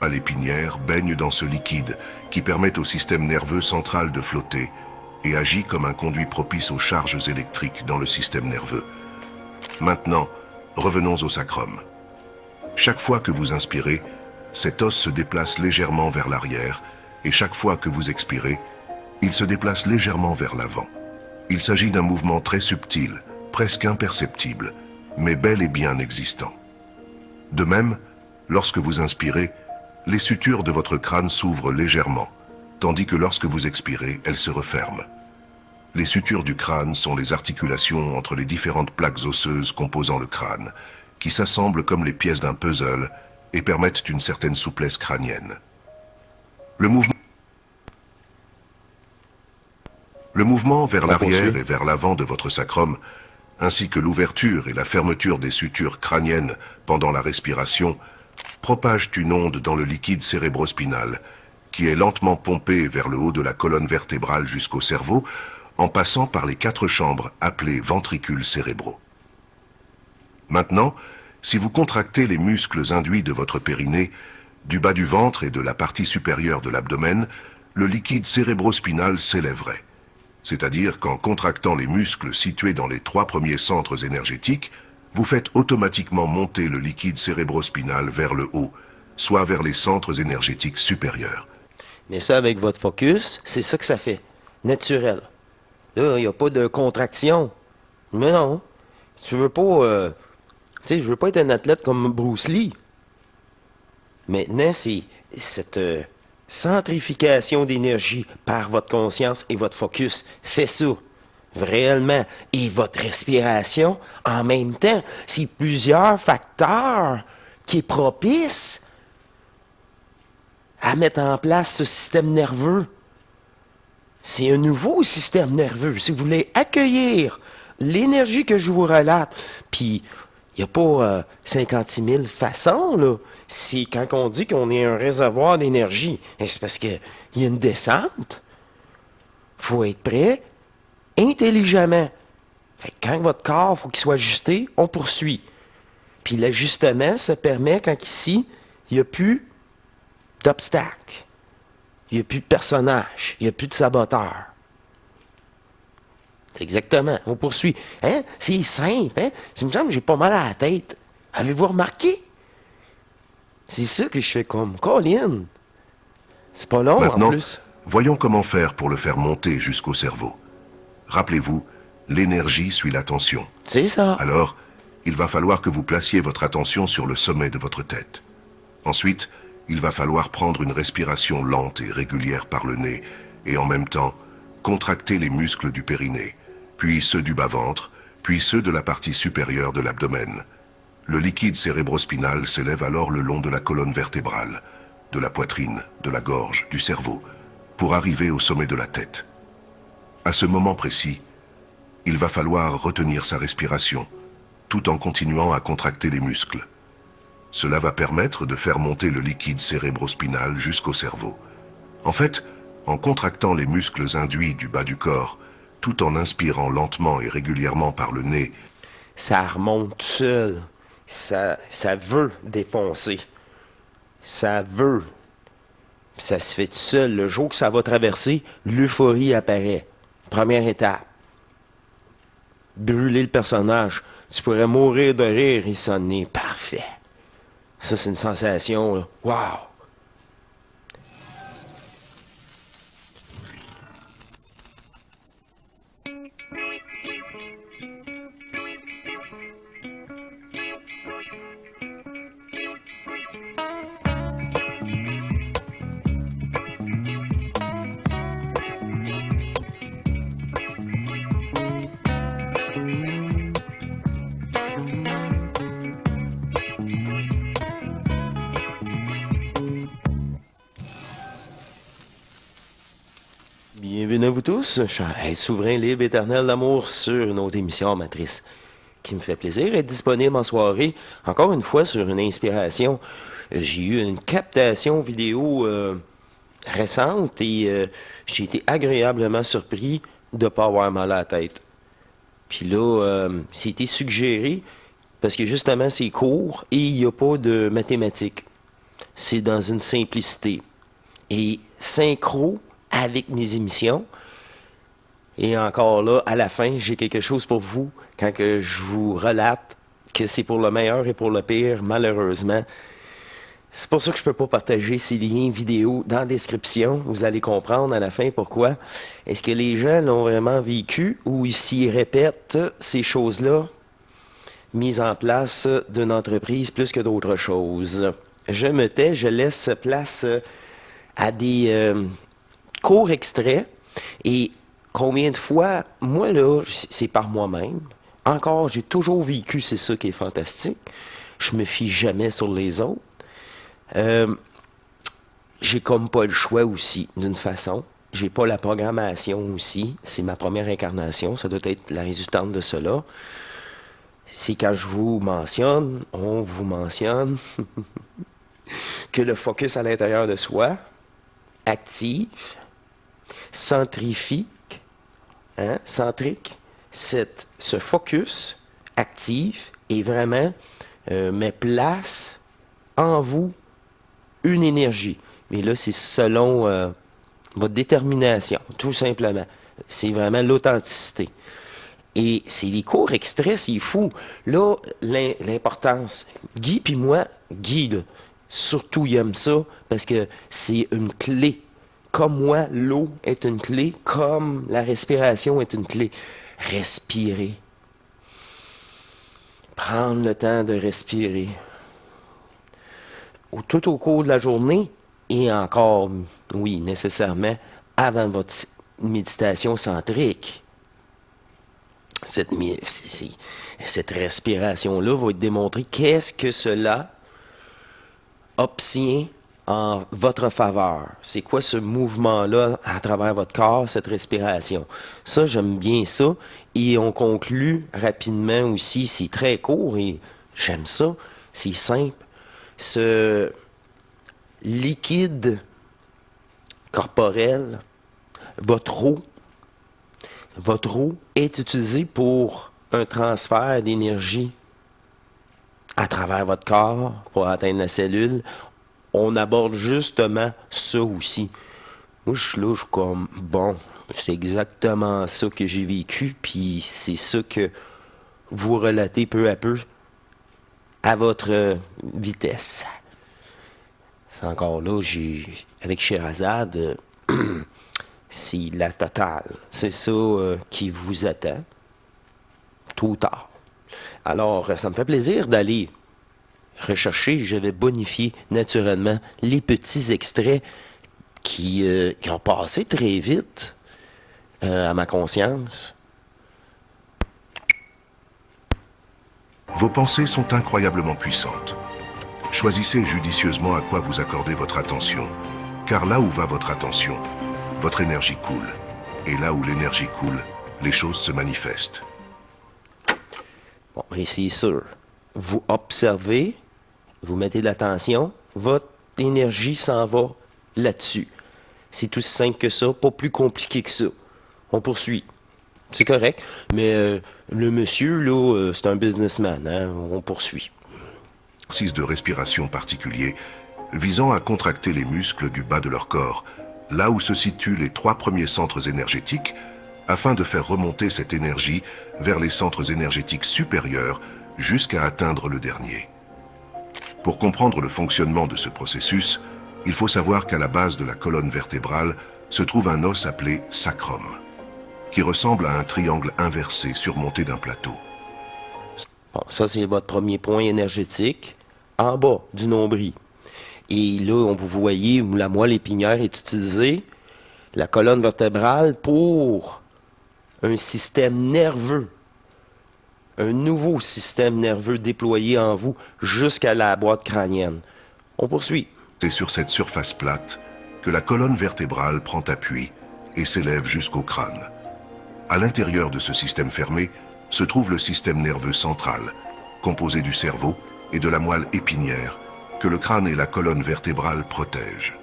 à l'épinière baigne dans ce liquide qui permet au système nerveux central de flotter et agit comme un conduit propice aux charges électriques dans le système nerveux. Maintenant, revenons au sacrum. Chaque fois que vous inspirez, cet os se déplace légèrement vers l'arrière et chaque fois que vous expirez, il se déplace légèrement vers l'avant. Il s'agit d'un mouvement très subtil, presque imperceptible, mais bel et bien existant. De même, lorsque vous inspirez, les sutures de votre crâne s'ouvrent légèrement, tandis que lorsque vous expirez, elles se referment. Les sutures du crâne sont les articulations entre les différentes plaques osseuses composant le crâne, qui s'assemblent comme les pièces d'un puzzle et permettent une certaine souplesse crânienne. Le mouvement vers l'arrière et vers l'avant de votre sacrum, ainsi que l'ouverture et la fermeture des sutures crâniennes pendant la respiration, propagent une onde dans le liquide cérébrospinal, qui est lentement pompé vers le haut de la colonne vertébrale jusqu'au cerveau, en passant par les 4 chambres appelées ventricules cérébraux. Maintenant, si vous contractez les muscles induits de votre périnée, du bas du ventre et de la partie supérieure de l'abdomen, le liquide cérébrospinal s'élèverait. C'est-à-dire qu'en contractant les muscles situés dans les 3 premiers centres énergétiques, vous faites automatiquement monter le liquide cérébrospinal vers le haut, soit vers les centres énergétiques supérieurs. Mais ça, avec votre focus, c'est ça que ça fait. Naturel. Là, il n'y a pas de contraction. Mais non. Tu veux pas... tu sais, je veux pas être un athlète comme Bruce Lee. Maintenant, c'est cette centrification d'énergie par votre conscience et votre focus. Fait ça. Réellement. Et votre respiration, en même temps, c'est plusieurs facteurs qui est propice à mettre en place ce système nerveux. C'est un nouveau système nerveux. Si vous voulez accueillir l'énergie que je vous relate, puis il n'y a pas 56 000 façons, là. C'est quand on dit qu'on est un réservoir d'énergie, c'est parce qu'il y a une descente. Il faut être prêt intelligemment. Fait que quand votre corps, faut qu'il soit ajusté, on poursuit. Puis l'ajustement, ça permet quand ici, il n'y a plus d'obstacles. Il n'y a plus de personnages. Il n'y a plus de saboteurs. C'est exactement. On poursuit. Hein? C'est simple. Hein? Ça me semble que j'ai pas mal à la tête. Avez-vous remarqué? C'est ça que je fais comme Colin. C'est pas long Maintenant, en plus. voyons comment faire pour le faire monter jusqu'au cerveau. Rappelez-vous, l'énergie suit l'attention. C'est ça. Alors, il va falloir que vous placiez votre attention sur le sommet de votre tête. Ensuite, il va falloir prendre une respiration lente et régulière par le nez et en même temps, contracter les muscles du périnée, puis ceux du bas-ventre, puis ceux de la partie supérieure de l'abdomen. Le liquide cérébrospinal s'élève alors le long de la colonne vertébrale, de la poitrine, de la gorge, du cerveau, pour arriver au sommet de la tête. À ce moment précis, il va falloir retenir sa respiration, tout en continuant à contracter les muscles. Cela va permettre de faire monter le liquide cérébrospinal jusqu'au cerveau. En fait, en contractant les muscles induits du bas du corps, tout en inspirant lentement et régulièrement par le nez, Ça remonte tout seul. Ça veut défoncer. Ça veut. Ça se fait tout seul. Le jour que ça va traverser, l'euphorie apparaît. Première étape. Brûler le personnage. Tu pourrais mourir de rire et ça n'est parfait. Ça, c'est une sensation, là. Wow! Bienvenue à vous tous, cher souverain libre éternel d'amour sur une autre émission Matrice qui me fait plaisir d'être disponible en soirée, encore une fois sur une inspiration. J'ai eu une captation vidéo récente et j'ai été agréablement surpris de ne pas avoir mal à la tête. Puis là, c'était suggéré parce que justement c'est court et il n'y a pas de mathématiques. c'est dans une simplicité. Et synchro avec mes émissions. Et encore là, à la fin, j'ai quelque chose pour vous quand que je vous relate que c'est pour le meilleur et pour le pire, malheureusement. C'est pour ça que je ne peux pas partager ces liens vidéo dans la description. Vous allez comprendre à la fin pourquoi. Est-ce que les gens l'ont vraiment vécu ou s'ils répètent ces choses-là mises en place d'une entreprise plus que d'autres choses? Je me tais, je laisse place à des courts extraits. Et combien de fois, moi là, c'est par moi-même. Encore, j'ai toujours vécu, c'est ça qui est fantastique. Je me fie jamais sur les autres. J'ai comme pas le choix aussi, d'une façon. J'ai pas la programmation aussi. C'est ma première incarnation. Ça doit être la résultante de cela. C'est quand je vous mentionne, on vous mentionne que le focus à l'intérieur de soi active, centrifique, centrique, ce focus active et vraiment met place en vous une énergie. Mais là, c'est selon votre détermination, tout simplement. C'est vraiment l'authenticité. Et c'est les courts extraits, c'est fou. Là, l'importance. Guy puis moi, Guy, là, surtout, il aime ça parce que c'est une clé. Comme moi, l'eau est une clé, comme la respiration est une clé. Respirer. Prendre le temps de respirer. Tout au cours de la journée et encore, oui, nécessairement, avant votre méditation centrique. Cette respiration-là va être démontrée. Qu'est-ce que cela obtient en votre faveur? C'est quoi ce mouvement-là à travers votre corps, cette respiration? Ça, j'aime bien ça. Et on conclut rapidement aussi. C'est très court et j'aime ça. C'est simple. Ce liquide corporel, votre eau est utilisée pour un transfert d'énergie à travers votre corps pour atteindre la cellule. On aborde justement ça aussi. Moi, je suis là, je suis comme, bon, c'est exactement ça que j'ai vécu, puis c'est ça que vous relatez peu à peu à votre vitesse. C'est encore là, avec Sherazade, c'est la totale. C'est ça qui vous attend, tôt ou tard. Alors, ça me fait plaisir d'aller rechercher. Je vais bonifier naturellement les petits extraits qui ont passé très vite à ma conscience. Vos pensées sont incroyablement puissantes. Choisissez judicieusement à quoi vous accordez votre attention, car là où va votre attention, votre énergie coule. Et là où l'énergie coule, les choses se manifestent. Bon, et c'est sûr. Vous observez, vous mettez de l'attention, votre énergie s'en va là-dessus. C'est aussi simple que ça, pas plus compliqué que ça. On poursuit. C'est correct, mais le monsieur, là, c'est un businessman, hein? On poursuit. Exercice de respiration particulier, visant à contracter les muscles du bas de leur corps, là où se situent les 3 premiers centres énergétiques, afin de faire remonter cette énergie vers les centres énergétiques supérieurs jusqu'à atteindre le dernier. Pour comprendre le fonctionnement de ce processus, il faut savoir qu'à la base de la colonne vertébrale se trouve un os appelé sacrum, qui ressemble à un triangle inversé surmonté d'un plateau. Bon, ça, c'est votre premier point énergétique, en bas du nombril. Et là, vous voyez, la moelle épinière est utilisée, la colonne vertébrale, pour un système nerveux, un nouveau système nerveux déployé en vous jusqu'à la boîte crânienne. On poursuit. C'est sur cette surface plate que la colonne vertébrale prend appui et s'élève jusqu'au crâne. À l'intérieur de ce système fermé se trouve le système nerveux central, composé du cerveau et de la moelle épinière, que le crâne et la colonne vertébrale protègent.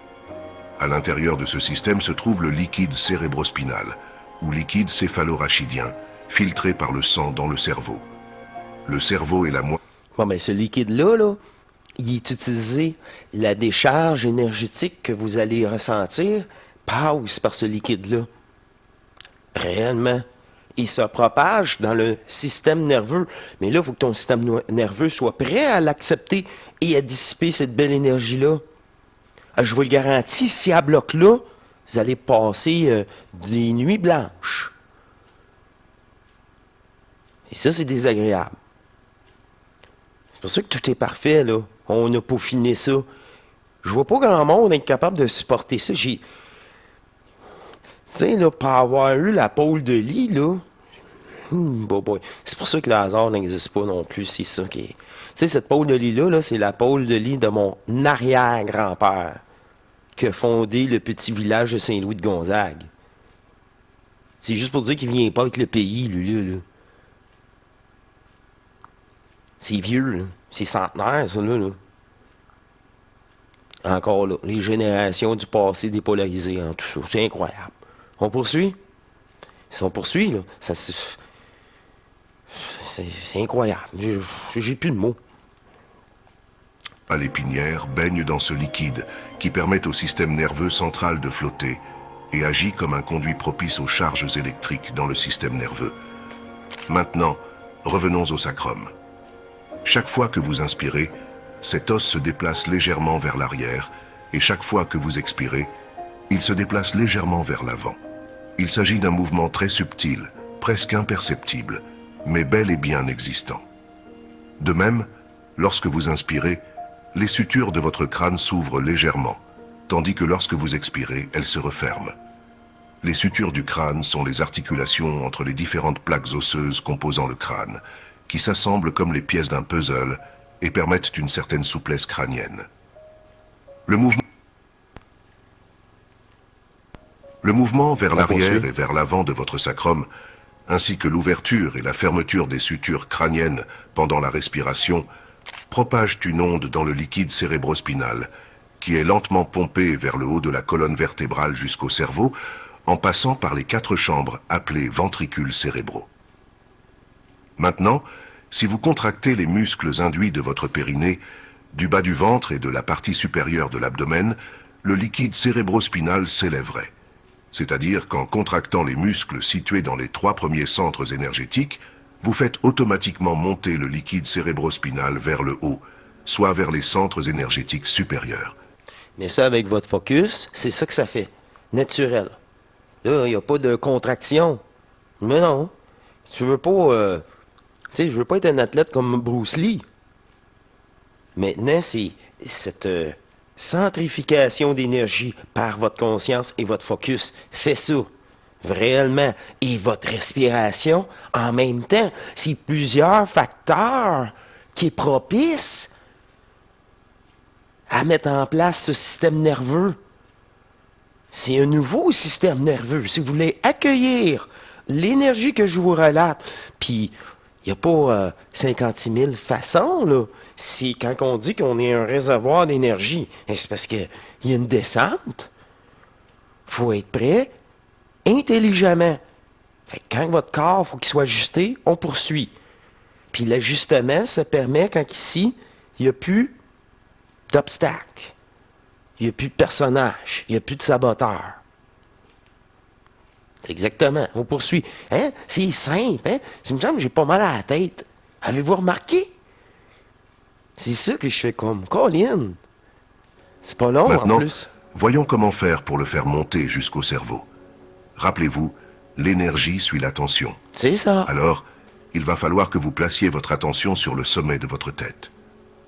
À l'intérieur de ce système se trouve le liquide cérébrospinal, ou liquide céphalorachidien, filtré par le sang dans le cerveau. Le cerveau et la moelle... Bon, ben, ce liquide-là, là, il est utilisé, la décharge énergétique que vous allez ressentir passe par ce liquide-là. Réellement. Il se propage dans le système nerveux. Mais là, il faut que ton système nerveux soit prêt à l'accepter et à dissiper cette belle énergie-là. Je vous le garantis, si à bloc là, vous allez passer des nuits blanches. Et ça, c'est désagréable. C'est pour ça que tout est parfait, là. On a peaufiné ça. Je vois pas grand monde être capable de supporter ça. Tu sais, là, pour avoir eu la pôle de lit, là, c'est pour ça que le hasard n'existe pas non plus, c'est ça qui est... Tu sais, cette pôle de lit-là, là, c'est la pôle de lit de mon arrière-grand-père qui a fondé le petit village de Saint-Louis de Gonzague. C'est juste pour dire qu'il vient pas avec le pays, lui, là. C'est vieux, là. C'est centenaire, ça, là. Encore là, les générations du passé dépolarisées en tout ça. C'est incroyable. On poursuit? Si on poursuit, là, c'est incroyable. J'ai plus de mots. À l'épinière baigne dans ce liquide qui permet au système nerveux central de flotter et agit comme un conduit propice aux charges électriques dans le système nerveux. Maintenant, revenons au sacrum. Chaque fois que vous inspirez, cet os se déplace légèrement vers l'arrière et chaque fois que vous expirez, il se déplace légèrement vers l'avant. Il s'agit d'un mouvement très subtil, presque imperceptible, mais bel et bien existant. De même, lorsque vous inspirez, les sutures de votre crâne s'ouvrent légèrement, tandis que lorsque vous expirez, elles se referment. Les sutures du crâne sont les articulations entre les différentes plaques osseuses composant le crâne, qui s'assemblent comme les pièces d'un puzzle et permettent une certaine souplesse crânienne. Le mouvement vers l'arrière et vers l'avant de votre sacrum, ainsi que l'ouverture et la fermeture des sutures crâniennes pendant la respiration, propagent une onde dans le liquide cérébrospinal, qui est lentement pompé vers le haut de la colonne vertébrale jusqu'au cerveau, en passant par les 4 chambres appelées ventricules cérébraux. Maintenant, si vous contractez les muscles induits de votre périnée, du bas du ventre et de la partie supérieure de l'abdomen, le liquide cérébrospinal s'élèverait. C'est-à-dire qu'en contractant les muscles situés dans les 3 premiers centres énergétiques, vous faites automatiquement monter le liquide cérébrospinal vers le haut, soit vers les centres énergétiques supérieurs. Mais ça, avec votre focus, c'est ça que ça fait. Naturel. Là, il n'y a pas de contraction. Mais non. Tu veux pas... tu sais, je veux pas être un athlète comme Bruce Lee. Maintenant, c'est cette centrification d'énergie par votre conscience et votre focus. Fait ça. Réellement. Et votre respiration, en même temps, c'est plusieurs facteurs qui est propice à mettre en place ce système nerveux. C'est un nouveau système nerveux. Si vous voulez accueillir l'énergie que je vous relate, puis il n'y a pas 56 000 façons, là. C'est quand on dit qu'on est un réservoir d'énergie, c'est parce qu'il y a une descente. Il faut être prêt intelligemment. Fait que quand votre corps, faut qu'il soit ajusté, on poursuit. Puis l'ajustement, ça permet quand ici, il n'y a plus d'obstacles. Il n'y a plus de personnages. Il n'y a plus de saboteurs. C'est exactement. On poursuit. Hein? C'est simple. Hein? Ça me semble que j'ai pas mal à la tête. Avez-vous remarqué? C'est ça que je fais comme Colin. C'est pas long Maintenant, en plus. Voyons comment faire pour le faire monter jusqu'au cerveau. Rappelez-vous, l'énergie suit l'attention. C'est ça. Alors, il va falloir que vous placiez votre attention sur le sommet de votre tête.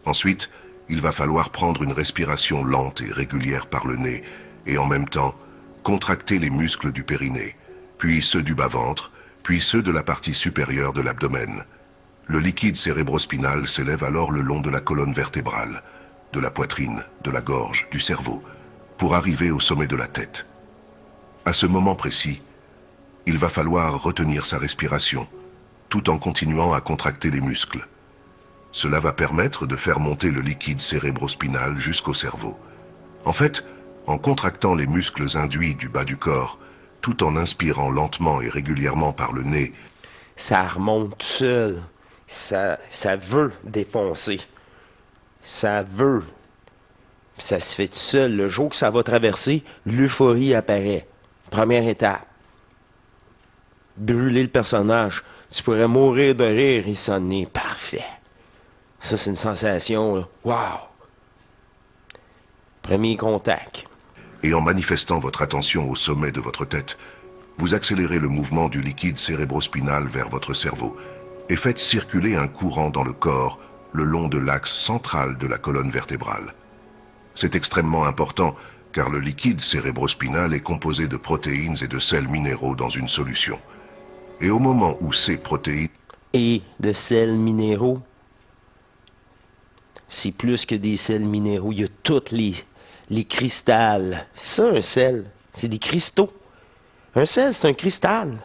Ensuite, il va falloir prendre une respiration lente et régulière par le nez et en même temps, contracter les muscles du périnée, puis ceux du bas-ventre, puis ceux de la partie supérieure de l'abdomen. Le liquide cérébrospinal s'élève alors le long de la colonne vertébrale, de la poitrine, de la gorge, du cerveau, pour arriver au sommet de la tête. À ce moment précis, il va falloir retenir sa respiration, tout en continuant à contracter les muscles. Cela va permettre de faire monter le liquide cérébrospinal jusqu'au cerveau. En fait, en contractant les muscles induits du bas du corps, tout en inspirant lentement et régulièrement par le nez, Ça remonte tout seul. Ça veut défoncer. Ça veut. Puis ça se fait tout seul. Le jour que ça va traverser, l'euphorie apparaît. Première étape. Brûler le personnage. Tu pourrais mourir de rire et ça en est parfait. Ça, c'est une sensation, là. Wow! Premier contact. Et en manifestant votre attention au sommet de votre tête, vous accélérez le mouvement du liquide cérébrospinal vers votre cerveau et faites circuler un courant dans le corps le long de l'axe central de la colonne vertébrale. C'est extrêmement important car le liquide cérébrospinal est composé de protéines et de sels minéraux dans une solution. Et au moment où ces protéines Et de sels minéraux, c'est plus que des sels minéraux. Il y a tous les cristals. Ça, un sel, c'est des cristaux. Un sel, c'est un cristal.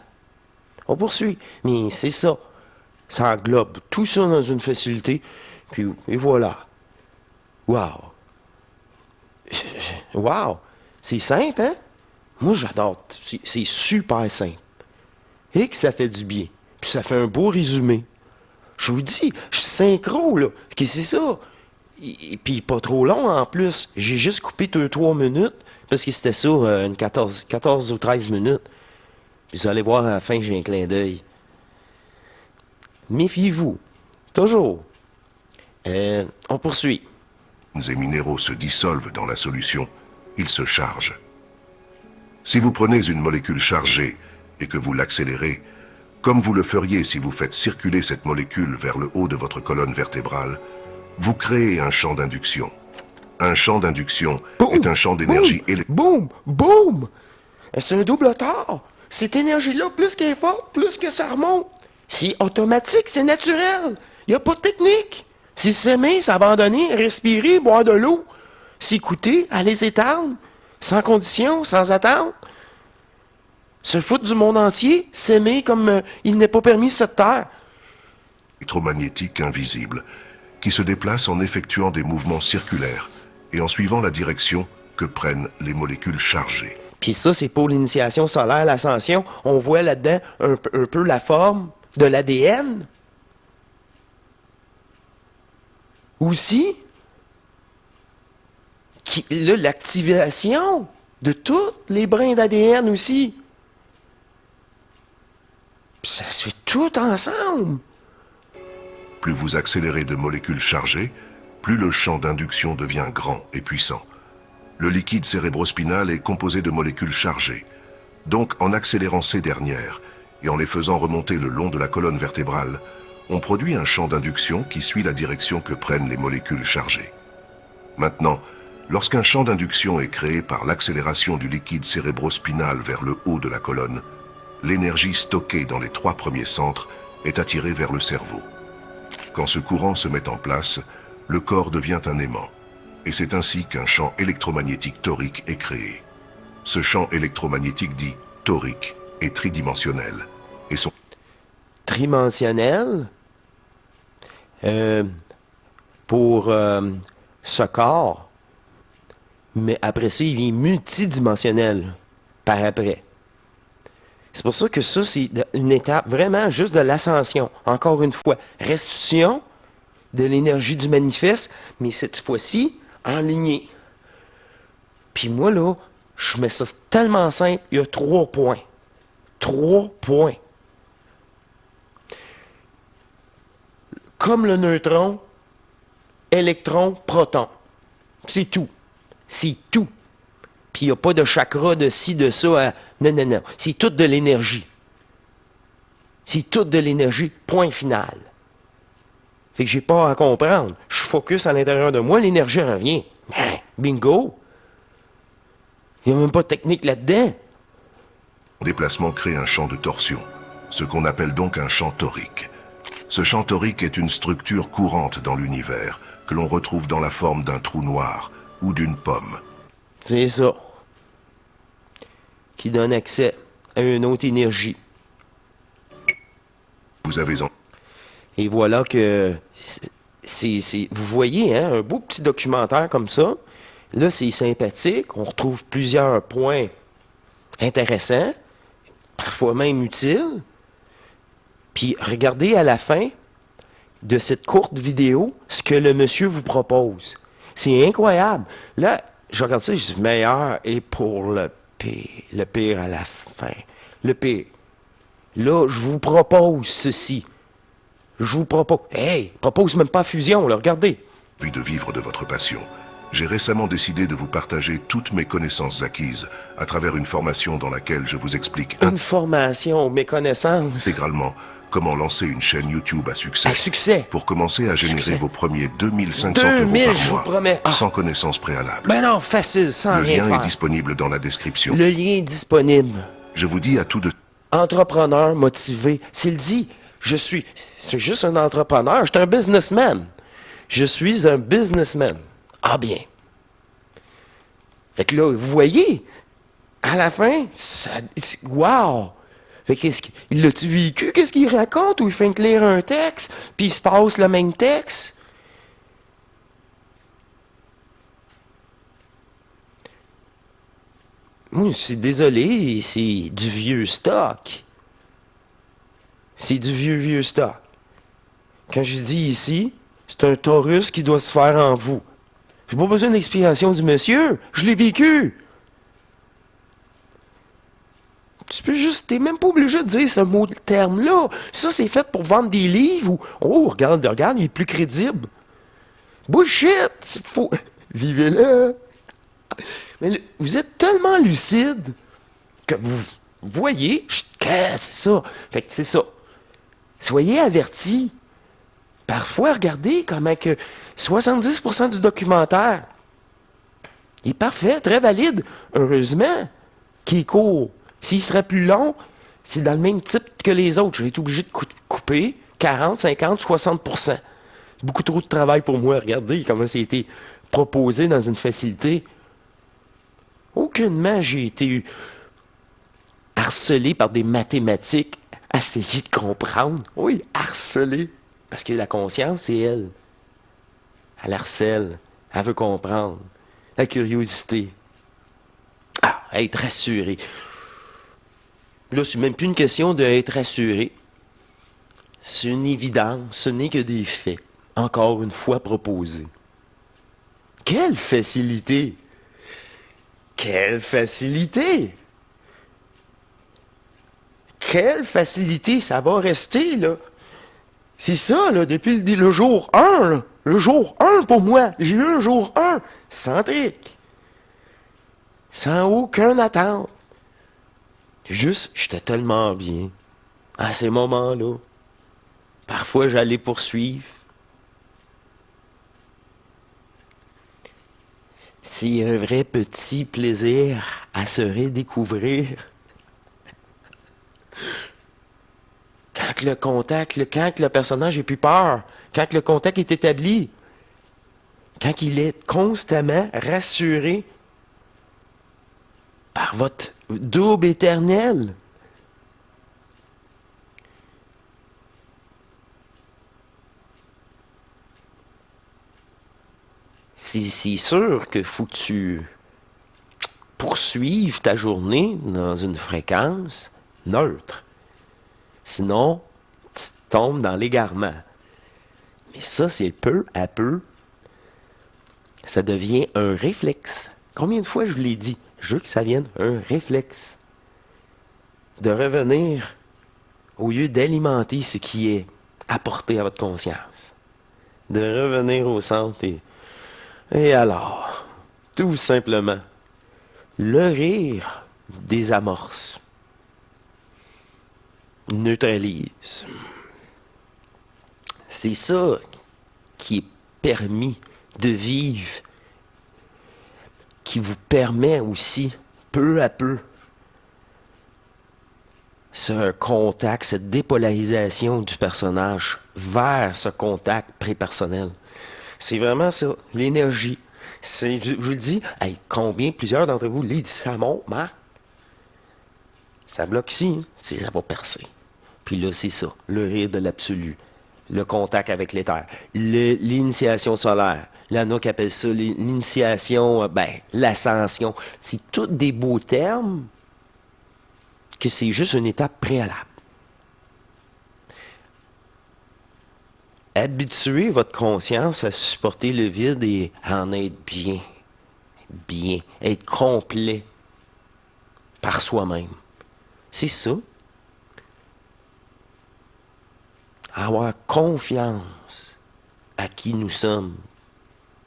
On poursuit. Mais c'est ça. Ça englobe tout ça dans une facilité. Puis, et voilà. Wow. Wow. C'est simple, hein? Moi, j'adore. C'est super simple. Et que ça fait du bien. Puis ça fait un beau résumé. Je vous dis, je suis synchro, là. Que c'est ça. Et puis pas trop long en plus. J'ai juste coupé 2-3 minutes. Parce que c'était ça, une 14 ou 13 minutes. Puis vous allez voir à la fin, j'ai un clin d'œil. Méfiez-vous. Toujours. On poursuit. et minéraux se dissolvent dans la solution, ils se chargent. Si vous prenez une molécule chargée et que vous l'accélérez, comme vous le feriez si vous faites circuler cette molécule vers le haut de votre colonne vertébrale, vous créez un champ d'induction. Un champ d'induction est un champ d'énergie électrique. Boum! Boum! C'est un double tort. Cette énergie-là, plus qu'elle est forte, plus que ça remonte. C'est automatique, c'est naturel. Il n'y a pas de technique. C'est s'aimer, s'abandonner, respirer, boire de l'eau, s'écouter, aller s'étendre, sans condition, sans attente. Se foutre du monde entier, s'aimer comme il n'est pas permis sur cette terre. Électromagnétique invisible, qui se déplace en effectuant des mouvements circulaires et en suivant la direction que prennent les molécules chargées. Puis ça, c'est pour l'initiation solaire, l'ascension. On voit là-dedans un peu la forme de l'ADN. Aussi, là, l'activation de tous les brins d'ADN aussi. Puis ça se fait tout ensemble. Plus vous accélérez de molécules chargées, plus le champ d'induction devient grand et puissant. Le liquide cérébrospinal est composé de molécules chargées. Donc, en accélérant ces dernières et en les faisant remonter le long de la colonne vertébrale, on produit un champ d'induction qui suit la direction que prennent les molécules chargées. Maintenant, lorsqu'un champ d'induction est créé par l'accélération du liquide cérébrospinal vers le haut de la colonne, l'énergie stockée dans les 3 premiers centres est attirée vers le cerveau. Quand ce courant se met en place, le corps devient un aimant, et c'est ainsi qu'un champ électromagnétique torique est créé. Ce champ électromagnétique dit torique est tridimensionnel, et son Tridimensionnel pour ce corps, mais après ça, il vient multidimensionnel par après. C'est pour ça que ça, c'est une étape vraiment juste de l'ascension. Encore une fois, restitution de l'énergie du manifeste, mais cette fois-ci, enlignée. Puis moi, là, je mets ça tellement simple, il y a 3 points. 3 points. Comme le neutron, électron, proton. C'est tout. C'est tout. Puis il n'y a pas de chakra de ci, de ça. Non, non, non. C'est tout de l'énergie. C'est tout de l'énergie. Point final. Fait que j'ai pas à comprendre. Je focus à l'intérieur de moi, l'énergie revient. Bingo! Il n'y a même pas de technique là-dedans. déplacement crée un champ de torsion, ce qu'on appelle donc un champ torique. Ce champ torique est une structure courante dans l'univers, que l'on retrouve dans la forme d'un trou noir ou d'une pomme. C'est ça. Qui donne accès à une autre énergie. Vous avez en... Et voilà que vous voyez, hein, un beau petit documentaire comme ça. Là, c'est sympathique. On retrouve plusieurs points intéressants, parfois même utiles. Puis regardez à la fin, de cette courte vidéo ce que le monsieur vous propose. C'est incroyable. Là, je regarde ça, je dis meilleur et pour le pire. Le pire à la fin. Le pire. Là, je vous propose ceci. Je vous propose. Hey, propose même pas fusion, là, regardez. Envie de vivre de votre passion. J'ai récemment décidé de vous partager toutes mes connaissances acquises à travers une formation dans laquelle je vous explique Une formation, mes connaissances. intégralement comment lancer une chaîne YouTube à succès. Un succès. Pour commencer à générer Succès. vos premiers 2500 2000, euros je par vous mois, promets. Ah. sans connaissance préalable. Ben non, facile, sans Le rien lien faire. est disponible dans la description. Le lien est disponible. Je vous dis à tout de Entrepreneur motivé. S'il dit, c'est juste un entrepreneur, je suis un businessman. Je suis un businessman. Ah bien. Fait que là, vous voyez, à la fin, wow! Fait qu'est-ce qu'il l'a-tu vécu? Qu'est-ce qu'il raconte? Ou il fait que lire un texte, puis il se passe le même texte? Oui, c'est désolé, c'est du vieux stock. C'est du vieux stock. Quand je dis ici, c'est un Taurus qui doit se faire en vous. J'ai pas besoin d'explication du monsieur. Je l'ai vécu. Tu peux juste, t'es même pas obligé de dire ce mot, terme-là. Ça, c'est fait pour vendre des livres ou, oh, regarde, il est plus crédible. Bullshit! Faut, vivez-le. Mais vous êtes tellement lucide que vous voyez, c'est ça. Fait que c'est ça. Soyez avertis. Parfois, regardez comment que 70% du documentaire est parfait, très valide. Heureusement qu'il est court. S'il serait plus long, c'est dans le même type que les autres. J'ai été obligé de couper 40, 50, 60%. Beaucoup trop de travail pour moi. Regardez comment ça a été proposé dans une facilité. Aucunement j'ai été harcelé par des mathématiques, essayer de comprendre. Oui, harcelé. Parce que la conscience, c'est elle. Elle harcèle. Elle veut comprendre. La curiosité. Ah, être rassuré. Là, c'est même plus une question d'être rassuré. C'est une évidence. Ce n'est que des faits. Encore une fois proposés. Quelle facilité! Quelle facilité! Quelle facilité! Ça va rester, là. C'est ça, là, depuis le jour 1, là. Le jour 1 pour moi. J'ai eu un jour 1 sans trick. Sans aucune attente. Juste, j'étais tellement bien. À ces moments-là. Parfois, j'allais poursuivre. C'est un vrai petit plaisir à se redécouvrir. Quand le contact, quand le personnage n'a plus peur, quand le contact est établi, quand il est constamment rassuré par votre double éternel. C'est sûr qu'il faut que tu poursuives ta journée dans une fréquence neutre. Sinon, tu tombes dans l'égarement. Mais ça, c'est peu à peu, ça devient un réflexe. Combien de fois je vous l'ai dit? Je veux que ça vienne un réflexe. De revenir au lieu d'alimenter ce qui est apporté à votre conscience. De revenir au centre et alors, tout simplement, le rire désamorce, neutralise. C'est ça qui est permis de vivre, qui vous permet aussi, peu à peu, ce contact, cette dépolarisation du personnage vers ce contact prépersonnel. C'est vraiment ça, l'énergie. Je vous le dis, hey, plusieurs d'entre vous, là, ils disent ça monte, Marc. Ça bloque ici, hein? Ça va percer. Puis là, c'est ça, le rire de l'absolu, le contact avec l'éther, l'initiation solaire. Il y en a qui appellent ça l'initiation, l'ascension. C'est tous des beaux termes que c'est juste une étape préalable. habituez votre conscience à supporter le vide et à en être bien. Bien. Être complet par soi-même. C'est ça. Avoir confiance à qui nous sommes.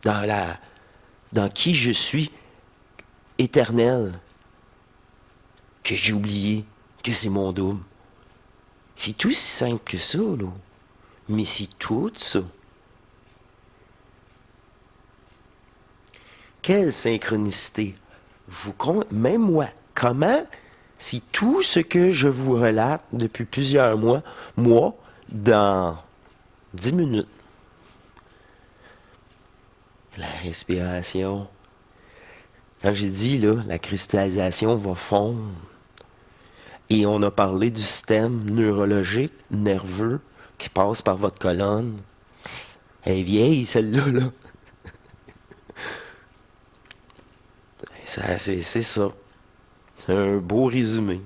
Dans qui je suis éternel. Que j'ai oublié que c'est mon double. C'est tout si simple que ça, là. Mais c'est tout ça. Quelle synchronicité. Même moi, comment, si tout ce que je vous relate depuis plusieurs mois, dans 10 minutes, la respiration, quand j'ai dit, là, la cristallisation va fondre, et on a parlé du système neurologique, nerveux, qui passe par votre colonne. Elle est vieille, celle-là, là. C'est ça. C'est un beau résumé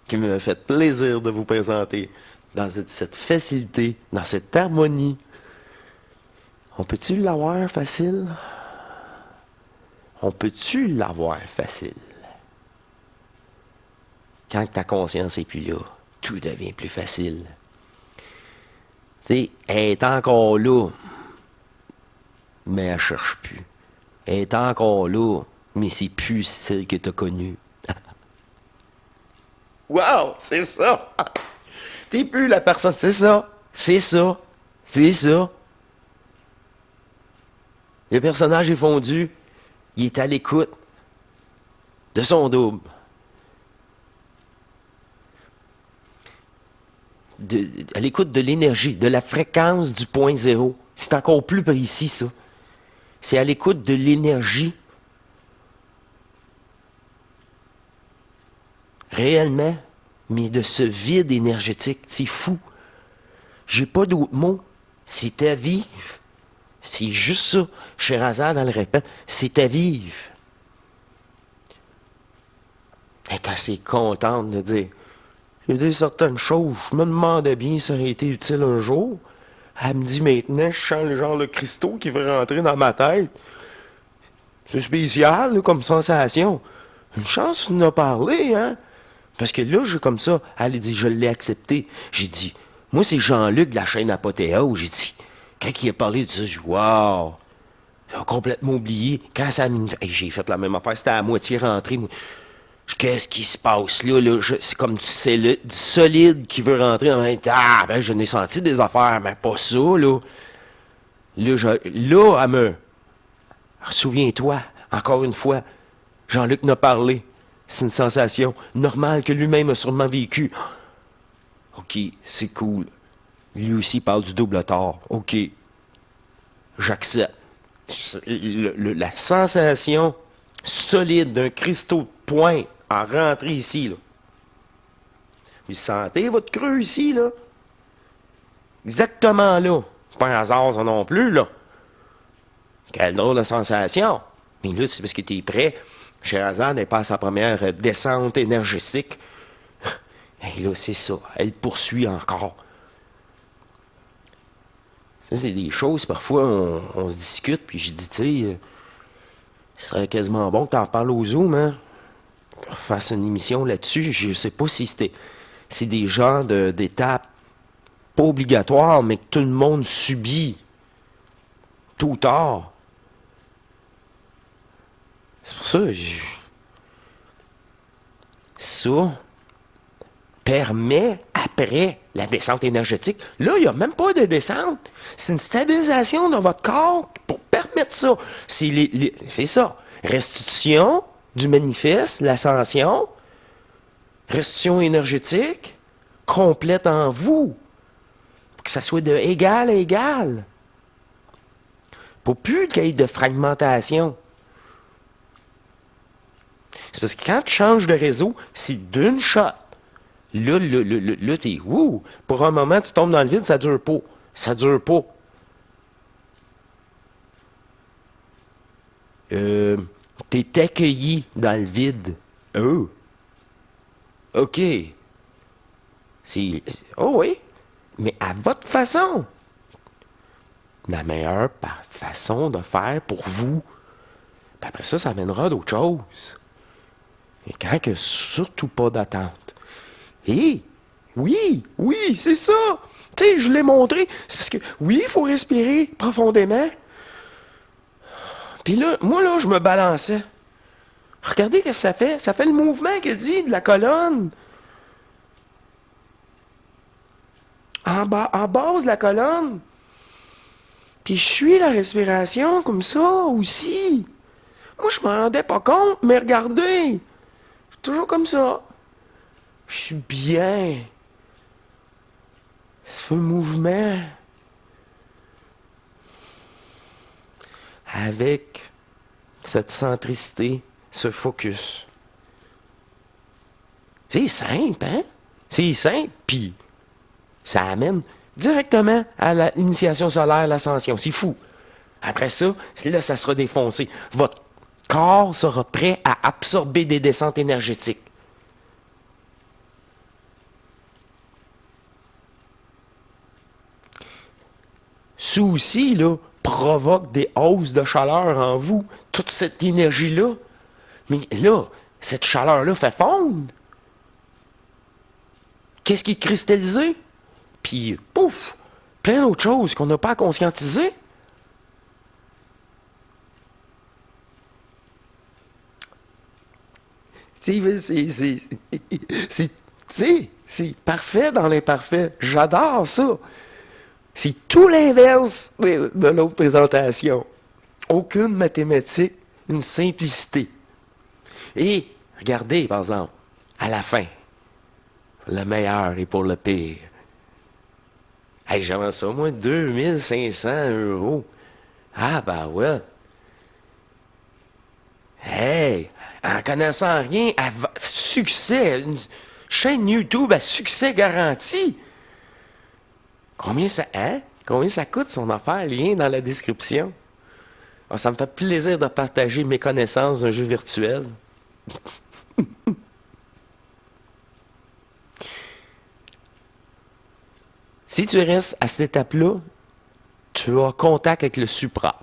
qui me fait plaisir de vous présenter dans cette facilité, dans cette harmonie. On peut-tu l'avoir facile? On peut-tu l'avoir facile? Quand ta conscience n'est plus là, tout devient plus facile. Tu sais, elle est encore là, mais elle ne cherche plus. Elle est encore là, mais c'est plus celle que tu as connue. Wow, c'est ça! T'es plus la personne, c'est ça! C'est ça! C'est ça! Le personnage est fondu, il est à l'écoute de son double. À l'écoute de l'énergie, de la fréquence du point zéro. C'est encore plus précis, ça. C'est à l'écoute de l'énergie. Réellement, mais de ce vide énergétique, c'est fou. J'ai pas d'autres mots. C'est à vivre. C'est juste ça. Sherazade, elle le répète, c'est à vivre. Elle est assez contente de dire, il y a des certaines choses, je me demandais bien si ça aurait été utile un jour. Elle me dit maintenant, je sens le genre de cristaux qui veut rentrer dans ma tête. C'est spécial, là, comme sensation. Une chance de nous en parler, hein? Parce que là, j'ai comme ça, elle dit, je l'ai accepté. J'ai dit, moi, c'est Jean-Luc de la chaîne Apothéose. J'ai dit, quand il a parlé de ça, j'ai dit, wow, j'ai complètement oublié. Quand ça j'ai fait la même affaire, c'était à moitié rentré. Qu'est-ce qui se passe là? C'est comme du solide qui veut rentrer dans un ah, ben, je n'ai senti des affaires, mais pas ça, là. Là, elle me. Souviens-toi, encore une fois, Jean-Luc n'a parlé. C'est une sensation normale que lui-même a sûrement vécue. OK, c'est cool. Lui aussi parle du double tort. OK. J'accepte. La sensation solide d'un cristaux de pointe en rentrée ici, là. Vous sentez votre creux ici, là? Exactement là. C'est pas un hasard, ça non plus, là. Quelle drôle de sensation. Mais là, c'est parce que tu es prêt. Sherazade n'est pas à sa première descente énergétique. Et là, c'est ça. Elle poursuit encore. Ça, c'est des choses, parfois, on se discute, puis je dis, tu sais, ce serait quasiment bon que tu en parles au Zoom, hein? Qu'on fasse une émission là-dessus. Je sais pas si c'est des genres d'étapes pas obligatoires, mais que tout le monde subit tôt ou tard. C'est pour ça que ça permet, après la descente énergétique, là, il n'y a même pas de descente. C'est une stabilisation de votre corps pour permettre ça. C'est ça. Restitution du manifeste, l'ascension, restitution énergétique, complète en vous. Pour que ça soit de égal à égal. Pour plus qu'il y ait de fragmentation. C'est parce que quand tu changes de réseau, c'est d'une shot. Là, t'es ouh. Pour un moment, tu tombes dans le vide, ça dure pas. Ça dure pas. T'es accueilli dans le vide. OK. Oh oui. Mais à votre façon. la meilleure façon de faire pour vous. Puis après ça, ça amènera d'autres choses. Et quand que surtout pas d'attente. Et oui, c'est ça. Tu sais, je l'ai montré. C'est parce que, oui, il faut respirer profondément. Puis là, moi, là, je me balançais. Regardez ce que ça fait. Ça fait le mouvement que dit de la colonne. En base de la colonne. Puis je suis la respiration comme ça aussi. Moi, je m'en rendais pas compte, mais regardez. Je suis toujours comme ça. Je suis bien. Ça fait un mouvement. Avec cette centricité, ce focus. C'est simple, hein? C'est simple, puis ça amène directement à l'initiation solaire, l'ascension. C'est fou. Après ça, là, ça sera défoncé. Votre corps sera prêt à absorber des descentes énergétiques. Ça aussi, là, provoque des hausses de chaleur en vous. Toute cette énergie-là. Mais là, cette chaleur-là fait fondre. Qu'est-ce qui est cristallisé? Puis, pouf, plein d'autres choses qu'on n'a pas à conscientiser. C'est parfait dans l'imparfait. J'adore ça. C'est tout l'inverse de l'autre présentation. Aucune mathématique, une simplicité. Et, regardez, par exemple, à la fin, le meilleur est pour le pire. Hey, j'avais ça, moi, 2500 €. Ah, ben ouais. Hey, en connaissant rien, succès, une chaîne YouTube à succès garanti. Combien ça coûte son affaire? Lien dans la description. Ah, ça me fait plaisir de partager mes connaissances d'un jeu virtuel. Si tu restes à cette étape-là, tu as contact avec le supra.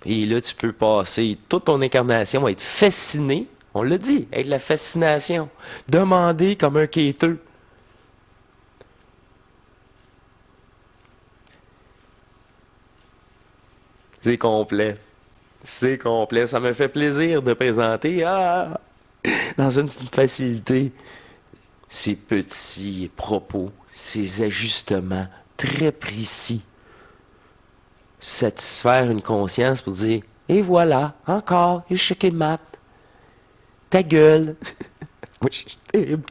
Et là, tu peux passer toute ton incarnation à être fasciné. On l'a dit, avec la fascination. Demander comme un quêteux. C'est complet. C'est complet. Ça me fait plaisir de présenter, dans une facilité, ces petits propos, ces ajustements très précis. Satisfaire une conscience pour dire, et voilà, encore, échec et mat. Ta gueule.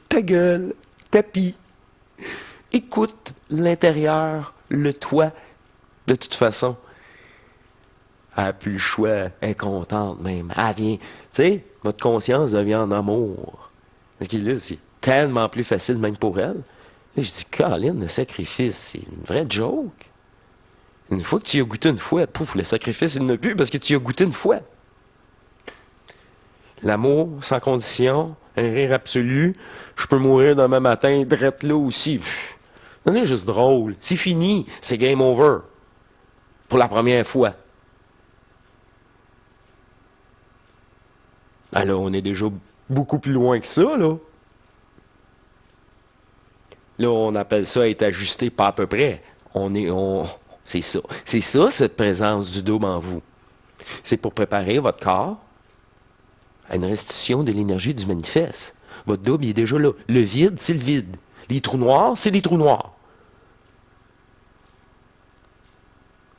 Ta gueule. Tapis. Écoute l'intérieur, le toi. De toute façon, elle n'a plus le choix, elle est contente même. Elle vient, tu sais, votre conscience devient en amour. Parce que là, c'est tellement plus facile même pour elle. Là, je dis, Caroline, le sacrifice, c'est une vraie joke. Une fois que tu y as goûté une fois, pouf, le sacrifice, il n'a plus parce que tu y as goûté une fois. L'amour sans condition, un rire absolu, je peux mourir demain matin, drette là aussi. C'est juste drôle. C'est fini, c'est game over. Pour la première fois. Alors, on est déjà beaucoup plus loin que ça, là. Là, on appelle ça être ajusté, pas à peu près. C'est ça. C'est ça, cette présence du double en vous. C'est pour préparer votre corps à une restitution de l'énergie du manifeste. Votre double, il est déjà là. Le vide, c'est le vide. Les trous noirs, c'est les trous noirs.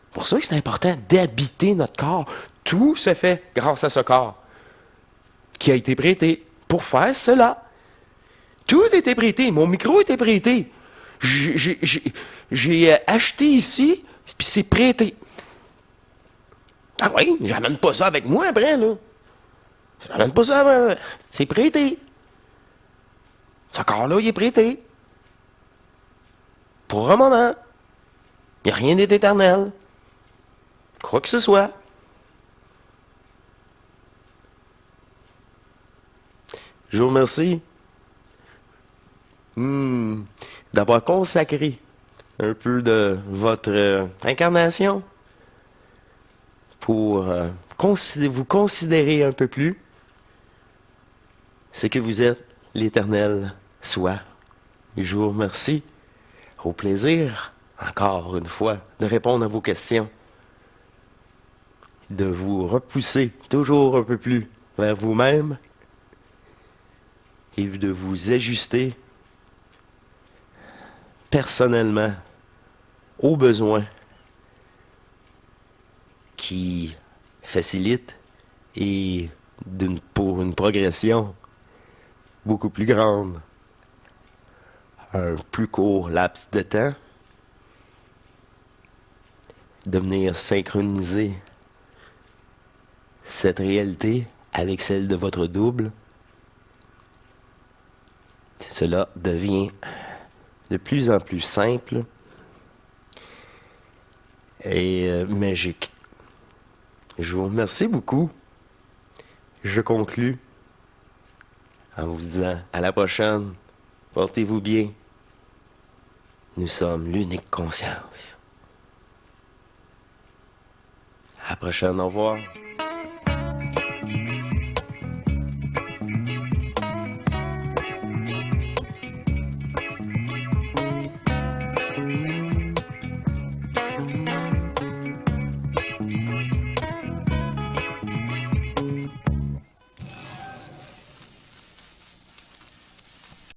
C'est pour ça que c'est important d'habiter notre corps. Tout se fait grâce à ce corps qui a été prêté pour faire cela. Tout était prêté. Mon micro était prêté. J'ai acheté ici, puis c'est prêté. Ah oui, j'amène pas ça avec moi après, là. J'amène pas ça après. C'est prêté. Ce corps-là, il est prêté. Pour un moment. Il n'y a rien d'éternel. Quoi que ce soit. Je vous remercie d'avoir consacré un peu de votre incarnation pour vous considérer un peu plus ce que vous êtes, l'éternel soi. Et je vous remercie. Au plaisir, encore une fois, de répondre à vos questions, de vous repousser toujours un peu plus vers vous-même et de vous ajuster personnellement aux besoins qui facilitent et pour une progression beaucoup plus grande, un plus court laps de temps, de venir synchroniser cette réalité avec celle de votre double. Cela devient de plus en plus simple et magique. Je vous remercie beaucoup. Je conclus en vous disant à la prochaine. Portez-vous bien. Nous sommes l'unique conscience. À la prochaine, au revoir.